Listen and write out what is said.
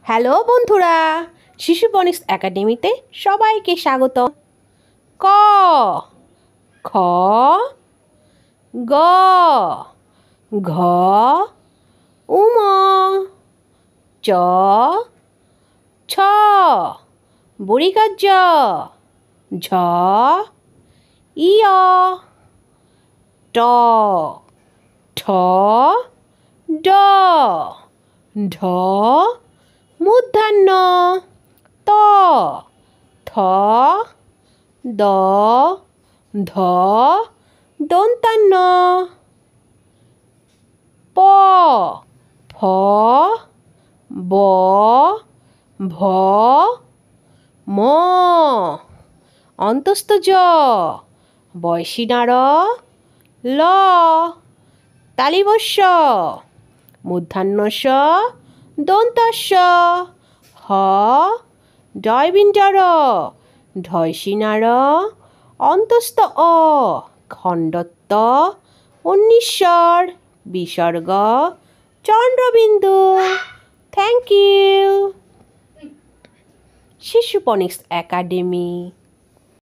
Hello বন্ধুরা, শিশু ফনিক্স একাডেমিতে সবাইকে স্বাগত। ক খ গ ঘ উম চ ছ বড়িকার ঝ ইয় ট ঠ ড ঢ মূর্ধন্য ত থ দ ধ দন্তান্ন প ফ ব ভ ম অন্তস্থ জ বয়সীনার ল তালিবস্য মূর্ধান্যস্য দন্তস্য হ ডয়বিঞ্জর ঢয়সীনার অন্তস্থ অ খণ্ডত্ব উন্নিশ্বর বিসর্গ চন্দ্রবিন্দু। Thank you. Shishu Phonics academy.